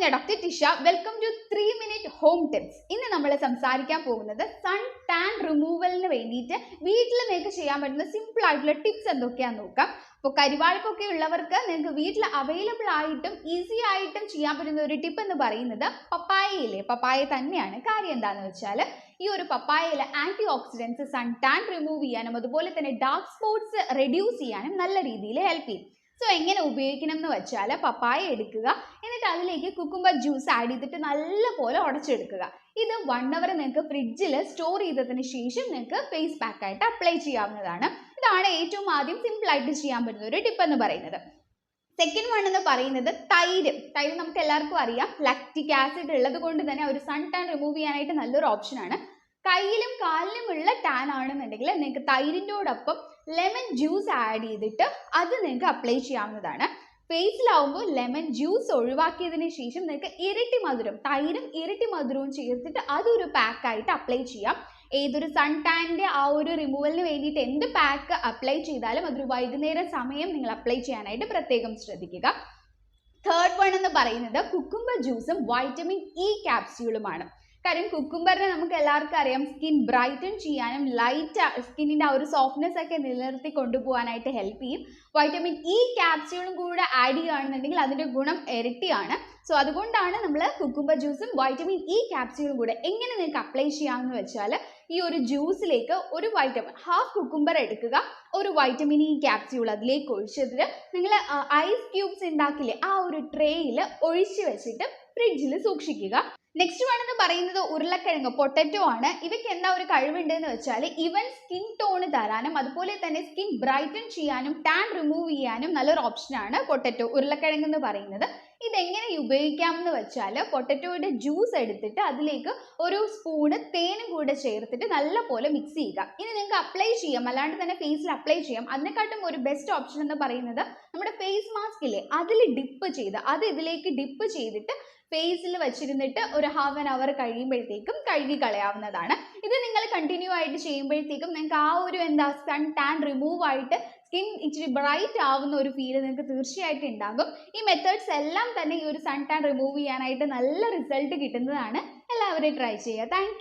ഞാൻ doctor Tisha. Welcome to 3 Minute home tips. ഇന്ന് നമ്മൾ സംസാരിക്കാൻ പോകുന്നത് സൺ ടാൻ റിമൂവലിന് വേണ്ടിയിട്ട് വീട്ടിൽ നിങ്ങൾക്ക് ചെയ്യാൻ പറ്റുന്ന സിമ്പിൾ ആയിട്ടുള്ള ടിപ്സ് എന്തൊക്കെയാണെന്ന് നോക്കാം. അപ്പോൾ കരിവാളിപ്പൊക്കെ ഉള്ളവർക്ക് നിങ്ങൾക്ക് വീട്ടിൽ അവൈലബിൾ ആയിട്ടും ഈസി ആയിട്ടും ചെയ്യാൻ പറ്റുന്ന ഒരു ടിപ്പ് എന്ന് പറയുന്നത് പപ്പായയില്ലേ, പപ്പായ തന്നെയാണ്. കാര്യം എന്താണെന്ന് വെച്ചാൽ ഈ ഒരു പപ്പായയിൽ antioxidants sun tan remove ചെയ്യാനും അതുപോലെ തന്നെ ഡാർക്ക് സ്പോട്ട്സ് റെഡ്യൂസ് ചെയ്യാനും നല്ല രീതിയിൽ ഹെൽപ്പ് ചെയ്യും. സോ എങ്ങനെ ഉപയോഗിക്കണം എന്ന് വെച്ചാൽ പപ്പായ എടുക്കുക, എന്നിട്ട് അതിലേക്ക് കുക്കുംബർ ജ്യൂസ് ആഡ് ചെയ്തിട്ട് നല്ലപോലെ ഉടച്ചെടുക്കുക. ഇത് 1 hour നിങ്ങൾക്ക് ഫ്രിഡ്ജിൽ സ്റ്റോർ ചെയ്തതിന് ശേഷം നിങ്ങൾക്ക് ഫേസ് പാക്ക് ആയിട്ട് അപ്ലൈ ചെയ്യാവുന്നതാണ്. ഇതാണ് ഏറ്റവും ആദ്യം സിമ്പിൾ ആയിട്ട് ചെയ്യാൻ പറ്റുന്ന ഒരു ടിപ്പ് എന്ന് പറയുന്നത്. സെക്കൻഡ് വൺ എന്ന് പറയുന്നത് തൈര് നമുക്ക് എല്ലാവർക്കും അറിയാം, ലാക്റ്റിക് ആസിഡ് ഉള്ളത് കൊണ്ട് തന്നെ ഒരു സൺ ടാൻ റിമൂവ് ചെയ്യാനായിട്ട് നല്ലൊരു ഓപ്ഷനാണ്. കയ്യിലും കാലിലുമുള്ള ടാൻ ആണെന്നുണ്ടെങ്കിൽ നിങ്ങൾക്ക് തൈരിൻ്റെയോടൊപ്പം ലെമൺ ജ്യൂസ് ആഡ് ചെയ്തിട്ട് അത് നിങ്ങൾക്ക് അപ്ലൈ ചെയ്യാവുന്നതാണ്. ഫേസിലാവുമ്പോൾ ലെമൺ ജ്യൂസ് ഒഴിവാക്കിയതിന് ശേഷം നിങ്ങൾക്ക് ഇരട്ടി മധുരം, തൈരും ഇരട്ടി മധുരവും ചേർത്തിട്ട് അതൊരു പാക്കായിട്ട് അപ്ലൈ ചെയ്യാം. ഏതൊരു സൺ ടാനിൻ്റെ ആ ഒരു റിമൂവലിന് വേണ്ടിയിട്ട് എന്ത് പാക്ക് അപ്ലൈ ചെയ്താലും അതൊരു വൈകുന്നേരം സമയം നിങ്ങൾ അപ്ലൈ ചെയ്യാനായിട്ട് പ്രത്യേകം ശ്രദ്ധിക്കുക. തേർഡ് വൺ എന്ന് പറയുന്നത് കുക്കുംബർ ജ്യൂസും വൈറ്റമിൻ ഇ ക്യാപ്സ്യൂളുമാണ്. കാര്യം കുക്കുംബറിനെ നമുക്ക് എല്ലാവർക്കും അറിയാം, സ്കിൻ ബ്രൈറ്റൻ ചെയ്യാനും ലൈറ്റ് സ്കിന്നിൻ്റെ ആ ഒരു സോഫ്റ്റ്നെസ് ഒക്കെ നിലനിർത്തി കൊണ്ടുപോകാനായിട്ട് ഹെൽപ്പ് ചെയ്യും. വൈറ്റമിൻ ഇ ക്യാപ്സ്യൂളും കൂടെ ആഡ് ചെയ്യുകയാണെന്നുണ്ടെങ്കിൽ അതിൻ്റെ ഗുണം ഇരട്ടിയാണ്. സോ അതുകൊണ്ടാണ് നമ്മൾ കുക്കുംബർ ജ്യൂസും വൈറ്റമിൻ ഇ ക്യാപ്സ്യൂളും കൂടെ എങ്ങനെ നിങ്ങൾക്ക് അപ്ലൈ ചെയ്യാമെന്ന് വെച്ചാൽ ഈ ഒരു ജ്യൂസിലേക്ക് ഒരു ഹാഫ് കുക്കുംബർ എടുക്കുക, ഒരു വൈറ്റമിൻ ഇ ക്യാപ്സ്യൂൾ അതിലേക്ക് ഒഴിച്ചിട്ട് നിങ്ങൾ ഐസ് ക്യൂബ്സ് ഉണ്ടാക്കില്ലേ ആ ഒരു ട്രേയിൽ ഒഴിച്ച് വെച്ചിട്ട് ഫ്രിഡ്ജിൽ സൂക്ഷിക്കുക. നെക്സ്റ്റ് വൺ എന്ന് പറയുന്നത് ഉരുളക്കിഴങ്ങ്, പൊട്ടറ്റോ ആണ്. ഇവയ്ക്ക് എന്താ ഒരു കഴിവുണ്ടെന്ന് വെച്ചാൽ ഇവൻ സ്കിൻ ടോൺ തരാനും അതുപോലെ തന്നെ സ്കിൻ ബ്രൈറ്റൻ ചെയ്യാനും ടാൻ റിമൂവ് ചെയ്യാനും നല്ലൊരു ഓപ്ഷനാണ് പൊട്ടറ്റോ, ഉരുളക്കിഴങ്ങ് എന്ന് പറയുന്നത്. ഇതെങ്ങനെ ഉപയോഗിക്കാമെന്ന് വെച്ചാൽ പൊട്ടറ്റോയുടെ ജ്യൂസ് എടുത്തിട്ട് അതിലേക്ക് ഒരു സ്പൂണ് തേനും കൂടെ ചേർത്തിട്ട് നല്ലപോലെ മിക്സ് ചെയ്യുക. ഇനി നിങ്ങൾക്ക് അപ്ലൈ ചെയ്യാം, അല്ലാണ്ട് തന്നെ ഫേസിൽ അപ്ലൈ ചെയ്യാം. അതിനെക്കാട്ടും ഒരു ബെസ്റ്റ് ഓപ്ഷൻ എന്ന് പറയുന്നത് നമ്മുടെ ഫേസ് മാസ്ക് ഇല്ലേ, അതിൽ ഡിപ്പ് ചെയ്ത് അത് ഇതിലേക്ക് ഡിപ്പ് ചെയ്തിട്ട് ഫേസിൽ വെച്ചിരുന്നിട്ട് ഒരു ഹാഫ് ആൻ അവർ കഴിയുമ്പോഴത്തേക്കും കഴുകി കളയാവുന്നതാണ്. ഇത് നിങ്ങൾ കണ്ടിന്യൂ ആയിട്ട് ചെയ്യുമ്പോഴത്തേക്കും നിങ്ങൾക്ക് ആ ഒരു സൺ ടാൻ റിമൂവ് ആയിട്ട് സ്കിൻ ഇച്ചിരി ബ്രൈറ്റ് ആവുന്ന ഒരു ഫീൽ നിങ്ങൾക്ക് തീർച്ചയായിട്ടും ഉണ്ടാകും. ഈ മെത്തേഡ്സ് എല്ലാം തന്നെ ഈ ഒരു സൺ ടാൻ റിമൂവ് ചെയ്യാനായിട്ട് നല്ല റിസൾട്ട് കിട്ടുന്നതാണ്. എല്ലാവരും ട്രൈ ചെയ്യുക. താങ്ക്